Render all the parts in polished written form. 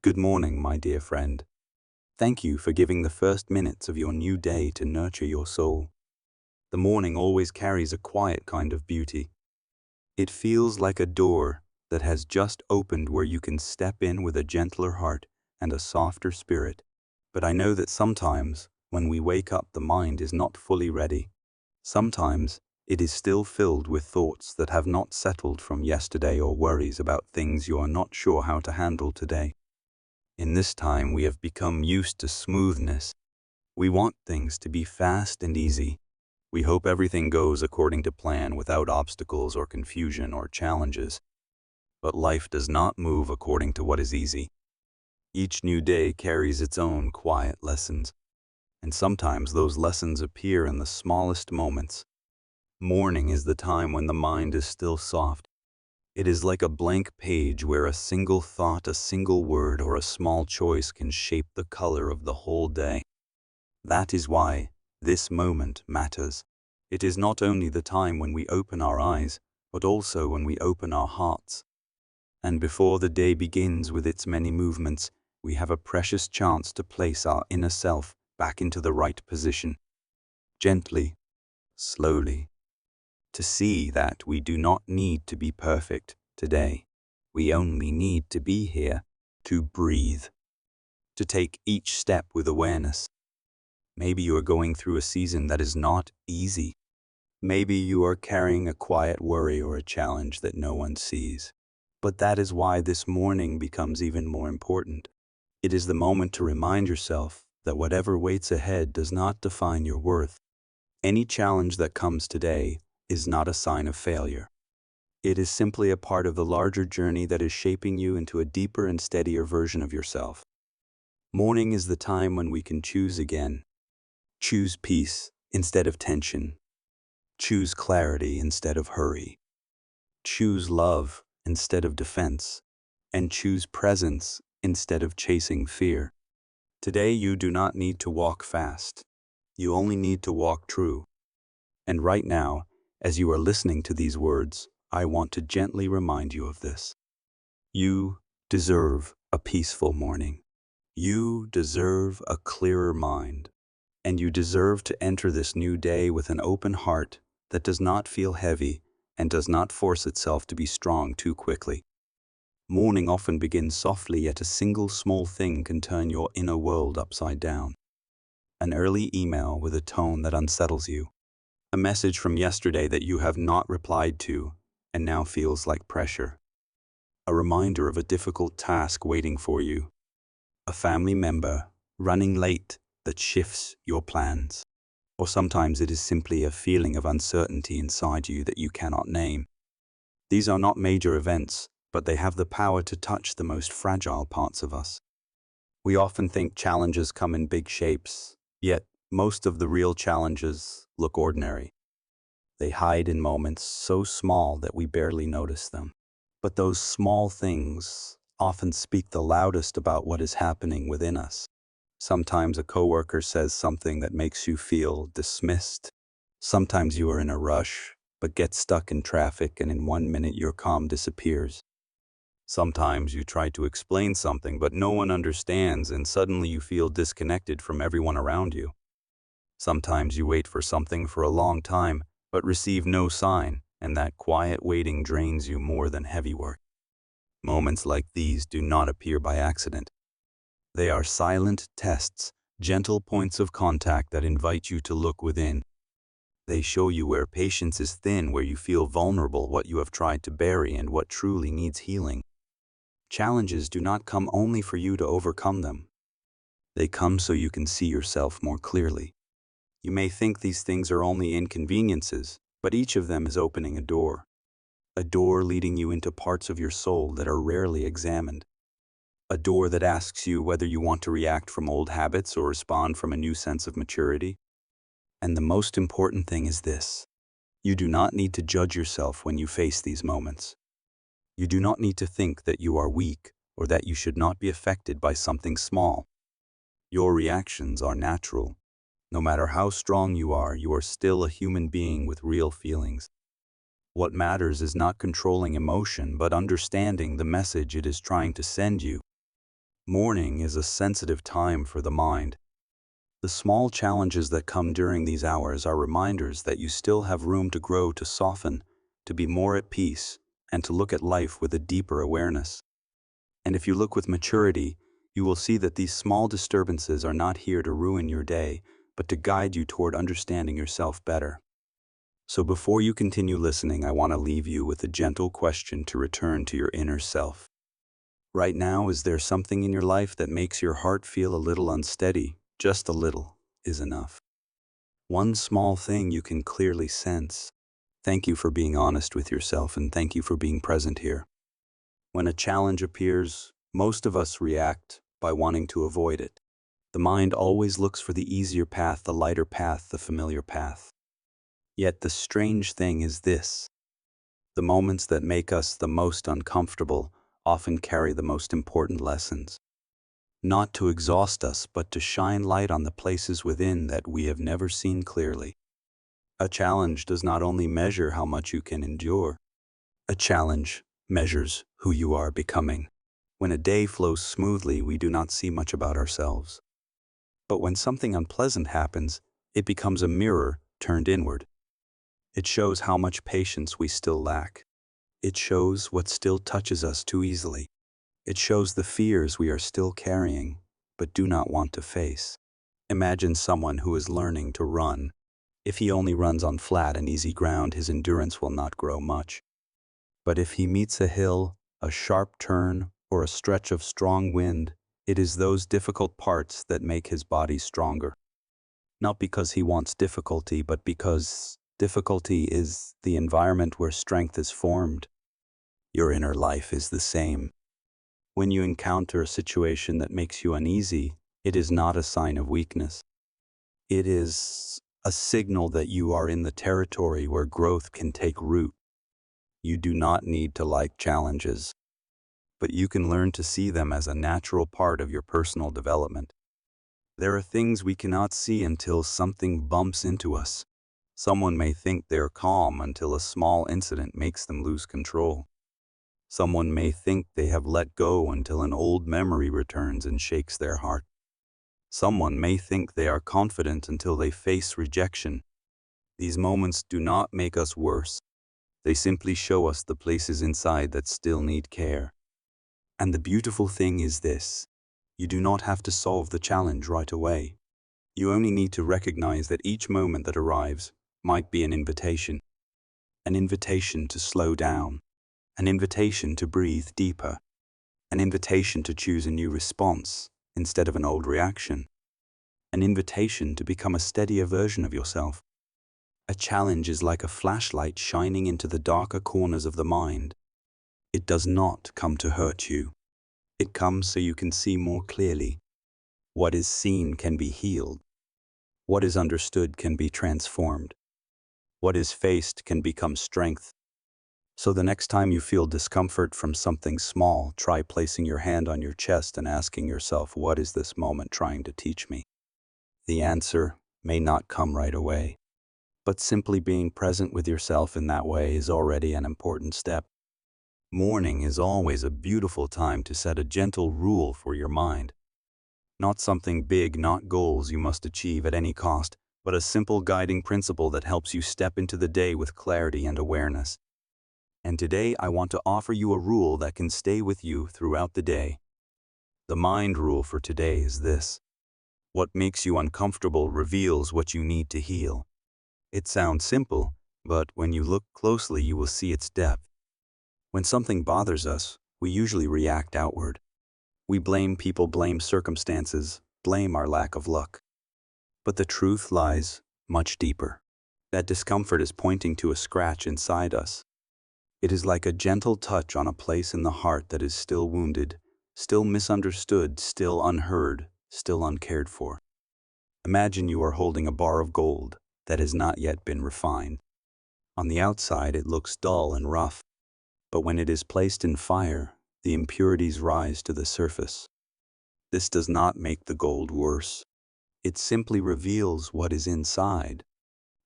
Good morning, my dear friend. Thank you for giving the first minutes of your new day to nurture your soul. The morning always carries a quiet kind of beauty. It feels like a door that has just opened where you can step in with a gentler heart and a softer spirit. But I know that sometimes, when we wake up, the mind is not fully ready. Sometimes, it is still filled with thoughts that have not settled from yesterday or worries about things you are not sure how to handle today. In this time, we have become used to smoothness. We want things to be fast and easy. We hope everything goes according to plan without obstacles or confusion or challenges. But life does not move according to what is easy. Each new day carries its own quiet lessons, and sometimes those lessons appear in the smallest moments. Morning is the time when the mind is still soft. It is like a blank page where a single thought, a single word, or a small choice can shape the color of the whole day. That is why this moment matters. It is not only the time when we open our eyes, but also when we open our hearts. And before the day begins with its many movements, we have a precious chance to place our inner self back into the right position. Gently, slowly. To see that we do not need to be perfect today. We only need to be here, to breathe, to take each step with awareness. Maybe you are going through a season that is not easy. Maybe you are carrying a quiet worry or a challenge that no one sees. But that is why this morning becomes even more important. It is the moment to remind yourself that whatever waits ahead does not define your worth. Any challenge that comes today is not a sign of failure. It is simply a part of the larger journey that is shaping you into a deeper and steadier version of yourself. Morning is the time when we can choose again. Choose peace instead of tension. Choose clarity instead of hurry. Choose love instead of defense. And choose presence instead of chasing fear. Today you do not need to walk fast. You only need to walk true. And right now, as you are listening to these words, I want to gently remind you of this. You deserve a peaceful morning. You deserve a clearer mind. And you deserve to enter this new day with an open heart that does not feel heavy and does not force itself to be strong too quickly. Morning often begins softly, yet a single small thing can turn your inner world upside down. An early email with a tone that unsettles you. A message from yesterday that you have not replied to and now feels like pressure. A reminder of a difficult task waiting for you. A family member running late that shifts your plans. Or sometimes it is simply a feeling of uncertainty inside you that you cannot name. These are not major events, but they have the power to touch the most fragile parts of us. We often think challenges come in big shapes, yet most of the real challenges look ordinary. They hide in moments so small that we barely notice them. But those small things often speak the loudest about what is happening within us. Sometimes a coworker says something that makes you feel dismissed. Sometimes you are in a rush, but get stuck in traffic and in 1 minute your calm disappears. Sometimes you try to explain something, but no one understands and suddenly you feel disconnected from everyone around you. Sometimes you wait for something for a long time, but receive no sign, and that quiet waiting drains you more than heavy work. Moments like these do not appear by accident. They are silent tests, gentle points of contact that invite you to look within. They show you where patience is thin, where you feel vulnerable, what you have tried to bury, and what truly needs healing. Challenges do not come only for you to overcome them. They come so you can see yourself more clearly. You may think these things are only inconveniences, but each of them is opening a door leading you into parts of your soul that are rarely examined. A door that asks you whether you want to react from old habits or respond from a new sense of maturity. And the most important thing is this: you do not need to judge yourself when you face these moments. You do not need to think that you are weak or that you should not be affected by something small. Your reactions are natural. No matter how strong you are still a human being with real feelings. What matters is not controlling emotion, but understanding the message it is trying to send you. Morning is a sensitive time for the mind. The small challenges that come during these hours are reminders that you still have room to grow, to soften, to be more at peace, and to look at life with a deeper awareness. And if you look with maturity, you will see that these small disturbances are not here to ruin your day, but to guide you toward understanding yourself better. So before you continue listening, I want to leave you with a gentle question to return to your inner self. Right now, is there something in your life that makes your heart feel a little unsteady? Just a little is enough. One small thing you can clearly sense. Thank you for being honest with yourself, and thank you for being present here. When a challenge appears, most of us react by wanting to avoid it. The mind always looks for the easier path, the lighter path, the familiar path. Yet the strange thing is this: the moments that make us the most uncomfortable often carry the most important lessons. Not to exhaust us, but to shine light on the places within that we have never seen clearly. A challenge does not only measure how much you can endure. A challenge measures who you are becoming. When a day flows smoothly, we do not see much about ourselves. But when something unpleasant happens, it becomes a mirror turned inward. It shows how much patience we still lack. It shows what still touches us too easily. It shows the fears we are still carrying, but do not want to face. Imagine someone who is learning to run. If he only runs on flat and easy ground, his endurance will not grow much. But if he meets a hill, a sharp turn, or a stretch of strong wind, it is those difficult parts that make his body stronger. Not because he wants difficulty, but because difficulty is the environment where strength is formed. Your inner life is the same. When you encounter a situation that makes you uneasy, it is not a sign of weakness. It is a signal that you are in the territory where growth can take root. You do not need to like challenges, but you can learn to see them as a natural part of your personal development. There are things we cannot see until something bumps into us. Someone may think they're calm until a small incident makes them lose control. Someone may think they have let go until an old memory returns and shakes their heart. Someone may think they are confident until they face rejection. These moments do not make us worse. They simply show us the places inside that still need care. And the beautiful thing is this: you do not have to solve the challenge right away. You only need to recognize that each moment that arrives might be an invitation to slow down, an invitation to breathe deeper, an invitation to choose a new response instead of an old reaction, an invitation to become a steadier version of yourself. A challenge is like a flashlight shining into the darker corners of the mind. It does not come to hurt you. It comes so you can see more clearly. What is seen can be healed. What is understood can be transformed. What is faced can become strength. So the next time you feel discomfort from something small, try placing your hand on your chest and asking yourself, what is this moment trying to teach me? The answer may not come right away, but simply being present with yourself in that way is already an important step. Morning is always a beautiful time to set a gentle rule for your mind. Not something big, not goals you must achieve at any cost, but a simple guiding principle that helps you step into the day with clarity and awareness. And today I want to offer you a rule that can stay with you throughout the day. The mind rule for today is this: what makes you uncomfortable reveals what you need to heal. It sounds simple, but when you look closely, you will see its depth. When something bothers us, we usually react outward. We blame people, blame circumstances, blame our lack of luck. But the truth lies much deeper. That discomfort is pointing to a scratch inside us. It is like a gentle touch on a place in the heart that is still wounded, still misunderstood, still unheard, still uncared for. Imagine you are holding a bar of gold that has not yet been refined. On the outside, it looks dull and rough, but when it is placed in fire, the impurities rise to the surface. This does not make the gold worse. It simply reveals what is inside.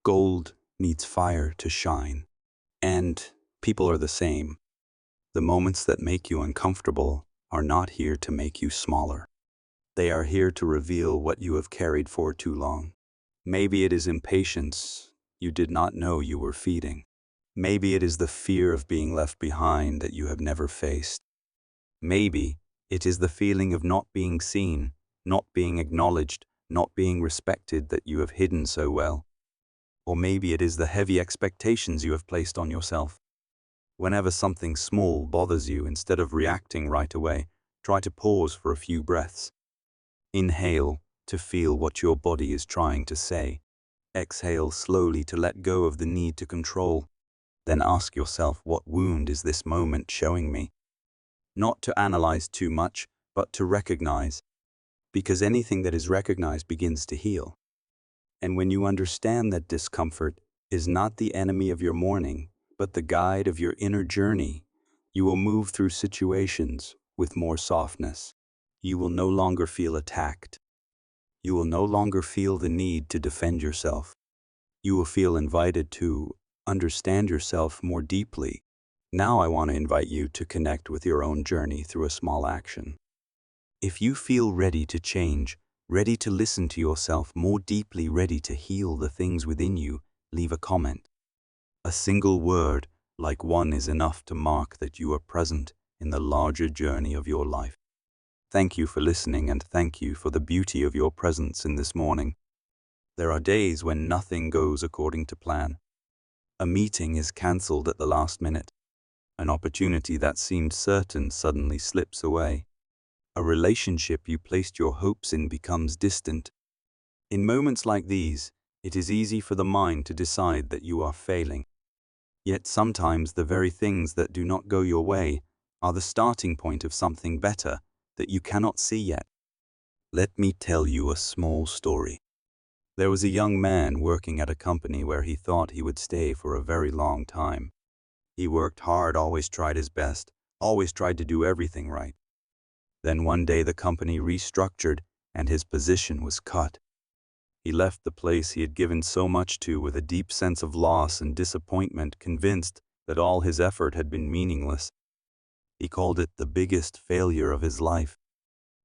Gold needs fire to shine. And people are the same. The moments that make you uncomfortable are not here to make you smaller. They are here to reveal what you have carried for too long. Maybe it is impatience you did not know you were feeding. Maybe it is the fear of being left behind that you have never faced. Maybe it is the feeling of not being seen, not being acknowledged, not being respected that you have hidden so well. Or maybe it is the heavy expectations you have placed on yourself. Whenever something small bothers you, instead of reacting right away, try to pause for a few breaths. Inhale to feel what your body is trying to say. Exhale slowly to let go of the need to control. Then ask yourself, what wound is this moment showing me? Not to analyze too much, but to recognize. Because anything that is recognized begins to heal. And when you understand that discomfort is not the enemy of your morning, but the guide of your inner journey, you will move through situations with more softness. You will no longer feel attacked. You will no longer feel the need to defend yourself. You will feel invited to understand yourself more deeply. Now I want to invite you to connect with your own journey through a small action. If you feel ready to change, ready to listen to yourself more deeply, ready to heal the things within you, leave a comment. A single word, like one, is enough to mark that you are present in the larger journey of your life. Thank you for listening, and thank you for the beauty of your presence in this morning. There are days when nothing goes according to plan. A meeting is cancelled at the last minute. An opportunity that seemed certain suddenly slips away. A relationship you placed your hopes in becomes distant. In moments like these, it is easy for the mind to decide that you are failing. Yet sometimes the very things that do not go your way are the starting point of something better that you cannot see yet. Let me tell you a small story. There was a young man working at a company where he thought he would stay for a very long time. He worked hard, always tried his best, always tried to do everything right. Then one day the company restructured and his position was cut. He left the place he had given so much to with a deep sense of loss and disappointment, convinced that all his effort had been meaningless. He called it the biggest failure of his life.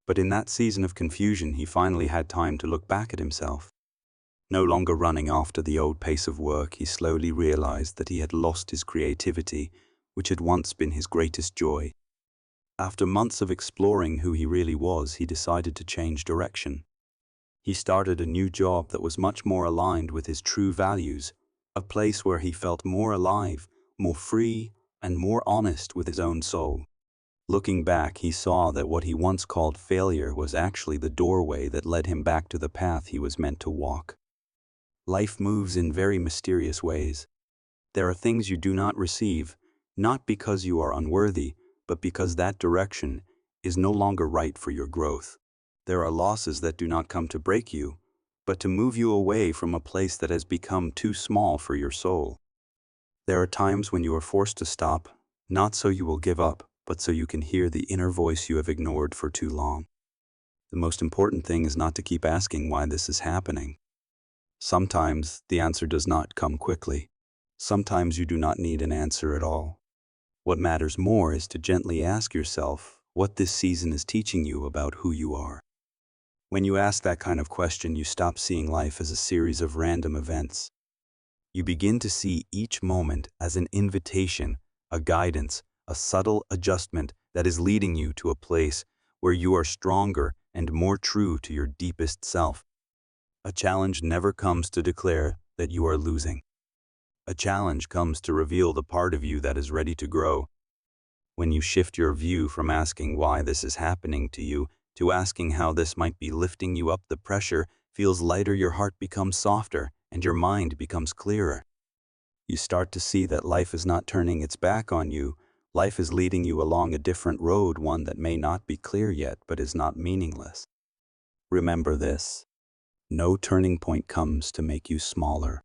But in that season of confusion, he finally had time to look back at himself. No longer running after the old pace of work, he slowly realized that he had lost his creativity, which had once been his greatest joy. After months of exploring who he really was, he decided to change direction. He started a new job that was much more aligned with his true values, a place where he felt more alive, more free, and more honest with his own soul. Looking back, he saw that what he once called failure was actually the doorway that led him back to the path he was meant to walk. Life moves in very mysterious ways. There are things you do not receive, not because you are unworthy, but because that direction is no longer right for your growth. There are losses that do not come to break you, but to move you away from a place that has become too small for your soul. There are times when you are forced to stop, not so you will give up, but so you can hear the inner voice you have ignored for too long. The most important thing is not to keep asking why this is happening. Sometimes the answer does not come quickly. Sometimes you do not need an answer at all. What matters more is to gently ask yourself what this season is teaching you about who you are. When you ask that kind of question, you stop seeing life as a series of random events. You begin to see each moment as an invitation, a guidance, a subtle adjustment that is leading you to a place where you are stronger and more true to your deepest self. A challenge never comes to declare that you are losing. A challenge comes to reveal the part of you that is ready to grow. When you shift your view from asking why this is happening to you to asking how this might be lifting you up, the pressure feels lighter, your heart becomes softer, and your mind becomes clearer. You start to see that life is not turning its back on you. Life is leading you along a different road, one that may not be clear yet, but is not meaningless. Remember this. No turning point comes to make you smaller.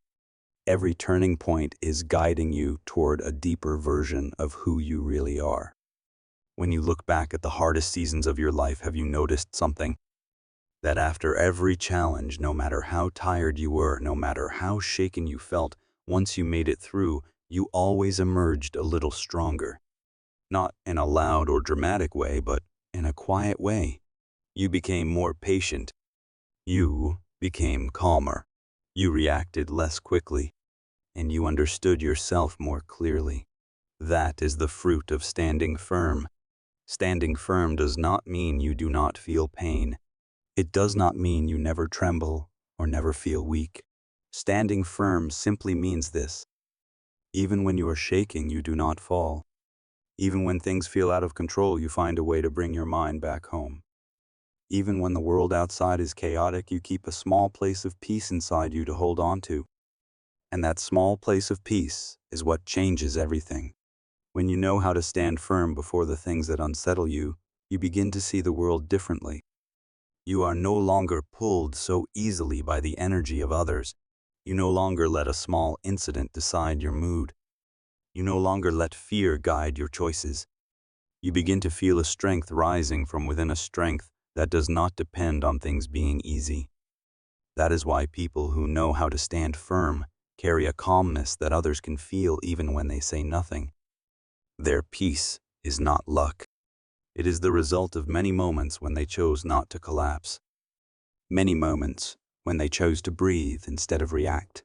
Every turning point is guiding you toward a deeper version of who you really are. When you look back at the hardest seasons of your life, have you noticed something? That after every challenge, no matter how tired you were, no matter how shaken you felt, once you made it through, you always emerged a little stronger. Not in a loud or dramatic way, but in a quiet way. You became more patient. You became calmer. You reacted less quickly, and you understood yourself more clearly. That is the fruit of standing firm. Standing firm does not mean you do not feel pain. It does not mean you never tremble or never feel weak. Standing firm simply means this: even when you are shaking, you do not fall. Even when things feel out of control, you find a way to bring your mind back home. Even when the world outside is chaotic, you keep a small place of peace inside you to hold on to. And that small place of peace is what changes everything. When you know how to stand firm before the things that unsettle you, you begin to see the world differently. You are no longer pulled so easily by the energy of others. You no longer let a small incident decide your mood. You no longer let fear guide your choices. You begin to feel a strength rising from within, a strength that does not depend on things being easy. That is why people who know how to stand firm carry a calmness that others can feel even when they say nothing. Their peace is not luck. It is the result of many moments when they chose not to collapse. Many moments when they chose to breathe instead of react.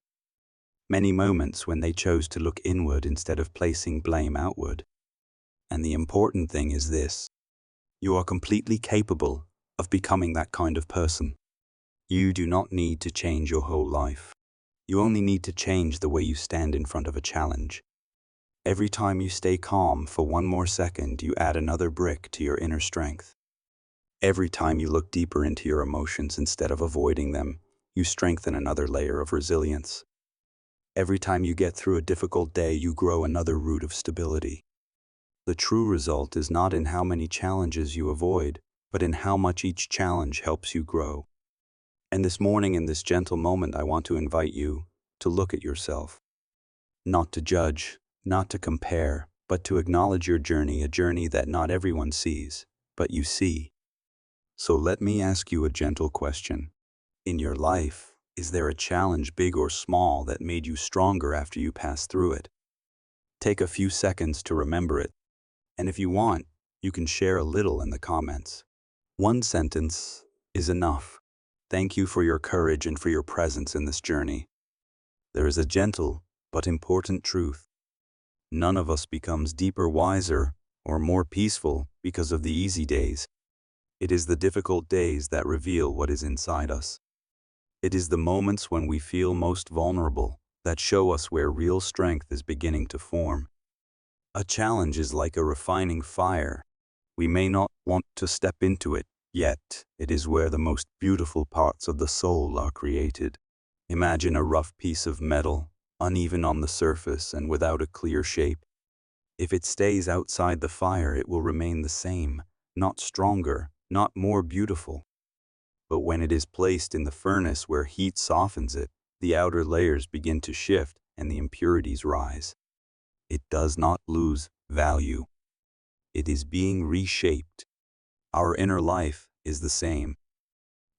Many moments when they chose to look inward instead of placing blame outward. And the important thing is this: you are completely capable of becoming that kind of person. You do not need to change your whole life. You only need to change the way you stand in front of a challenge. Every time you stay calm for one more second, you add another brick to your inner strength. Every time you look deeper into your emotions instead of avoiding them, you strengthen another layer of resilience. Every time you get through a difficult day, you grow another root of stability. The true result is not in how many challenges you avoid, but in how much each challenge helps you grow. And this morning, in this gentle moment, I want to invite you to look at yourself. Not to judge, not to compare, but to acknowledge your journey, a journey that not everyone sees, but you see. So let me ask you a gentle question. In your life, is there a challenge, big or small, that made you stronger after you passed through it? Take a few seconds to remember it. And if you want, you can share a little in the comments. One sentence is enough. Thank you for your courage and for your presence in this journey. There is a gentle but important truth. None of us becomes deeper, wiser, or more peaceful because of the easy days. It is the difficult days that reveal what is inside us. It is the moments when we feel most vulnerable that show us where real strength is beginning to form. A challenge is like a refining fire. We may not want to step into it, yet it is where the most beautiful parts of the soul are created. Imagine a rough piece of metal, uneven on the surface and without a clear shape. If it stays outside the fire, it will remain the same, not stronger, not more beautiful. But when it is placed in the furnace where heat softens it, the outer layers begin to shift and the impurities rise. It does not lose value. It is being reshaped. Our inner life is the same.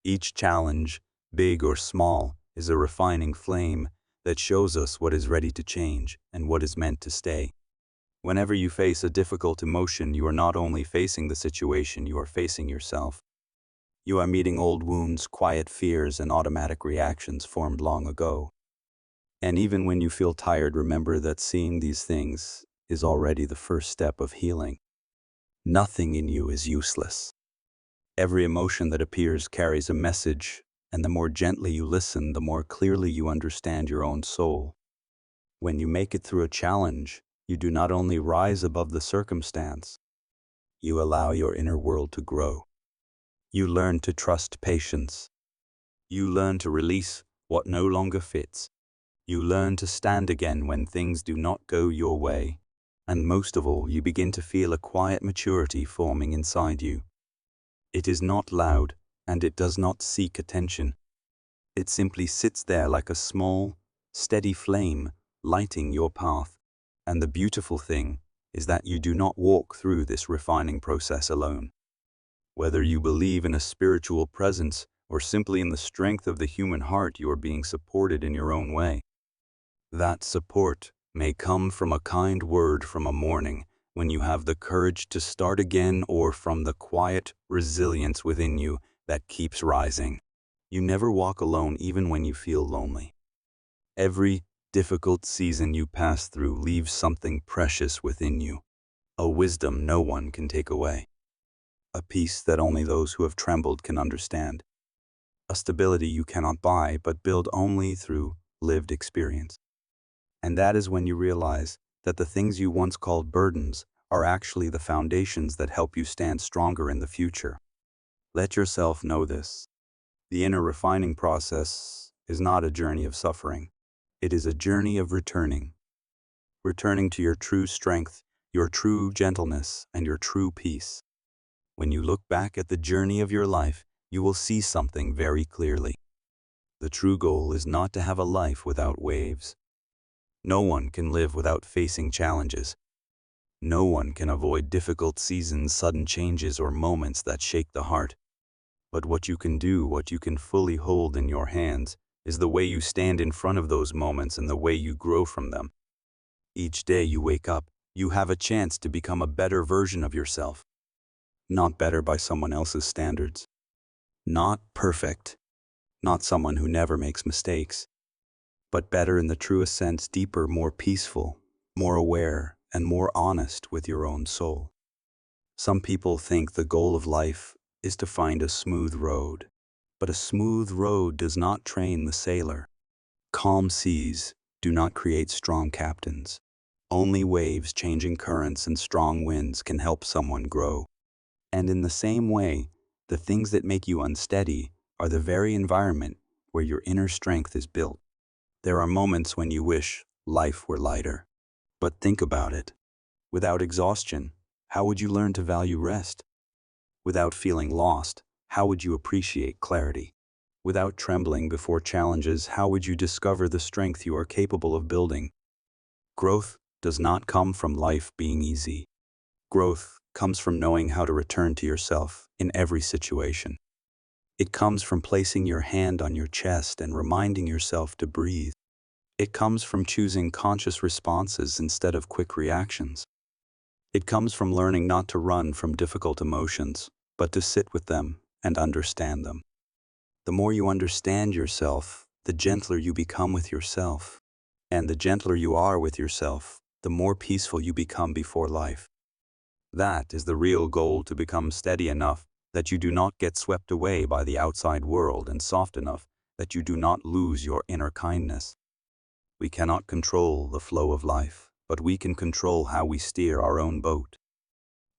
Each challenge, big or small, is a refining flame that shows us what is ready to change and what is meant to stay. Whenever you face a difficult emotion, you are not only facing the situation, you are facing yourself. You are meeting old wounds, quiet fears, and automatic reactions formed long ago. And even when you feel tired, remember that seeing these things is already the first step of healing. Nothing in you is useless. Every emotion that appears carries a message, and the more gently you listen, the more clearly you understand your own soul. When you make it through a challenge, you do not only rise above the circumstance, you allow your inner world to grow. You learn to trust patience. You learn to release what no longer fits. You learn to stand again when things do not go your way. And most of all, you begin to feel a quiet maturity forming inside you. It is not loud, and it does not seek attention. It simply sits there like a small, steady flame, lighting your path. And the beautiful thing is that you do not walk through this refining process alone. Whether you believe in a spiritual presence or simply in the strength of the human heart, you are being supported in your own way. That support may come from a kind word from a morning, when you have the courage to start again, or from the quiet resilience within you that keeps rising. You never walk alone even when you feel lonely. Every difficult season you pass through leaves something precious within you, a wisdom no one can take away, a peace that only those who have trembled can understand, a stability you cannot buy but build only through lived experience. And that is when you realize that the things you once called burdens are actually the foundations that help you stand stronger in the future. Let yourself know this. The inner refining process is not a journey of suffering. It is a journey of returning to your true strength, your true gentleness, and your true peace. When you look back at the journey of your life, you will see something very clearly. The true goal is not to have a life without waves. No one can live without facing challenges. No one can avoid difficult seasons, sudden changes, or moments that shake the heart. But what you can do, what you can fully hold in your hands, is the way you stand in front of those moments and the way you grow from them. Each day you wake up, you have a chance to become a better version of yourself. Not better by someone else's standards. Not perfect. Not someone who never makes mistakes. But better in the truest sense, deeper, more peaceful, more aware, and more honest with your own soul. Some people think the goal of life is to find a smooth road. But a smooth road does not train the sailor. Calm seas do not create strong captains. Only waves, changing currents, and strong winds can help someone grow. And in the same way, the things that make you unsteady are the very environment where your inner strength is built. There are moments when you wish life were lighter. But think about it. Without exhaustion, how would you learn to value rest? Without feeling lost, how would you appreciate clarity? Without trembling before challenges, how would you discover the strength you are capable of building? Growth does not come from life being easy. Growth comes from knowing how to return to yourself in every situation. It comes from placing your hand on your chest and reminding yourself to breathe. It comes from choosing conscious responses instead of quick reactions. It comes from learning not to run from difficult emotions, but to sit with them and understand them. The more you understand yourself, the gentler you become with yourself. And the gentler you are with yourself, the more peaceful you become before life. That is the real goal, to become steady enough that you do not get swept away by the outside world, and soft enough that you do not lose your inner kindness. We cannot control the flow of life, but we can control how we steer our own boat.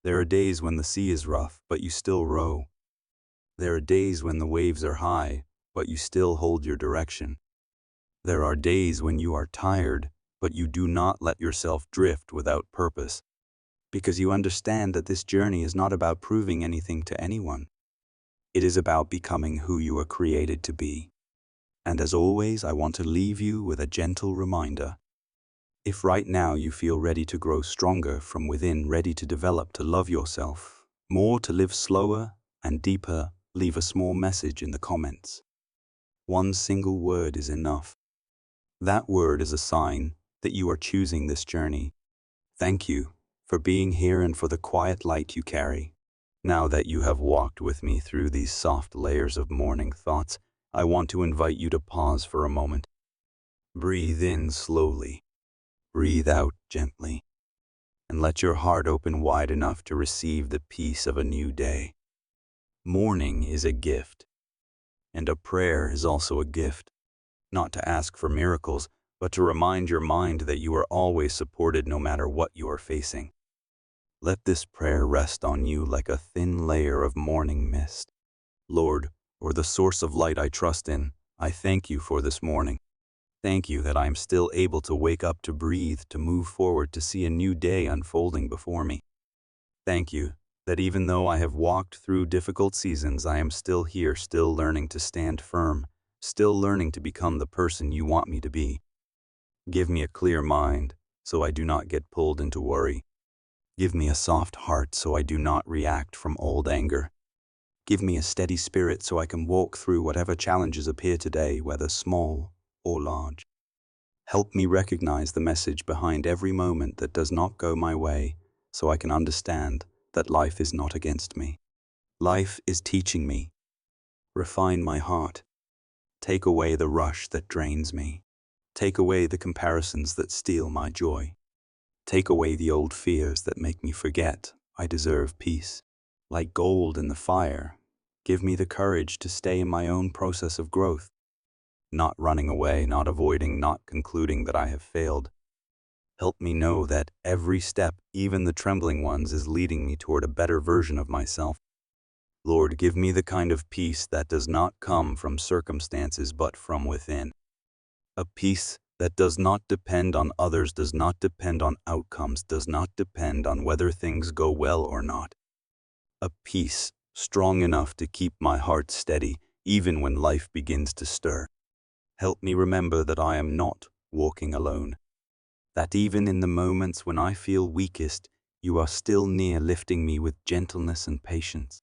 There are days when the sea is rough, but you still row. There are days when the waves are high, but you still hold your direction. There are days when you are tired, but you do not let yourself drift without purpose, because you understand that this journey is not about proving anything to anyone. It is about becoming who you are created to be. And as always, I want to leave you with a gentle reminder. If right now you feel ready to grow stronger from within, ready to develop, to love yourself more, to live slower and deeper, leave a small message in the comments. One single word is enough. That word is a sign that you are choosing this journey. Thank you for being here and for the quiet light you carry. Now that you have walked with me through these soft layers of morning thoughts, I want to invite you to pause for a moment. Breathe in slowly. Breathe out gently. And let your heart open wide enough to receive the peace of a new day. Morning is a gift. And a prayer is also a gift. Not to ask for miracles, but to remind your mind that you are always supported no matter what you are facing. Let this prayer rest on you like a thin layer of morning mist. Lord, or the source of light I trust in, I thank you for this morning. Thank you that I am still able to wake up, to breathe, to move forward, to see a new day unfolding before me. Thank you that even though I have walked through difficult seasons, I am still here, still learning to stand firm, still learning to become the person you want me to be. Give me a clear mind so I do not get pulled into worry. Give me a soft heart so I do not react from old anger. Give me a steady spirit so I can walk through whatever challenges appear today, whether small or large. Help me recognize the message behind every moment that does not go my way, so I can understand that life is not against me. Life is teaching me. Refine my heart. Take away the rush that drains me. Take away the comparisons that steal my joy. Take away the old fears that make me forget I deserve peace. Like gold in the fire, give me the courage to stay in my own process of growth, not running away, not avoiding, not concluding that I have failed. Help me know that every step, even the trembling ones, is leading me toward a better version of myself. Lord, give me the kind of peace that does not come from circumstances but from within. A peace that does not depend on others, does not depend on outcomes, does not depend on whether things go well or not. A peace strong enough to keep my heart steady even when life begins to stir. Help me remember that I am not walking alone, that even in the moments when I feel weakest, you are still near, lifting me with gentleness and patience.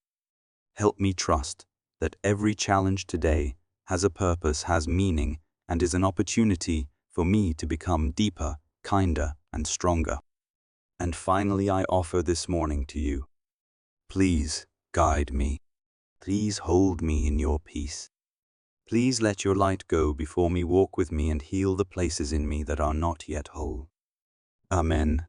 Help me trust that every challenge today has a purpose, has meaning, and is an opportunity for me to become deeper, kinder, and stronger. And finally, I offer this morning to you. Please guide me. Please hold me in your peace. Please let your light go before me, walk with me, and heal the places in me that are not yet whole. Amen.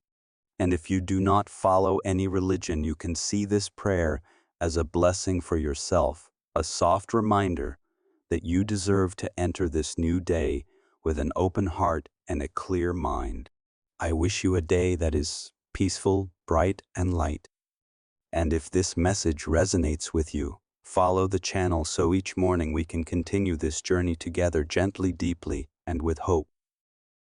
And if you do not follow any religion, you can see this prayer as a blessing for yourself, a soft reminder that you deserve to enter this new day with an open heart and a clear mind. I wish you a day that is peaceful, bright, and light. And if this message resonates with you, follow the channel so each morning we can continue this journey together, gently, deeply, and with hope.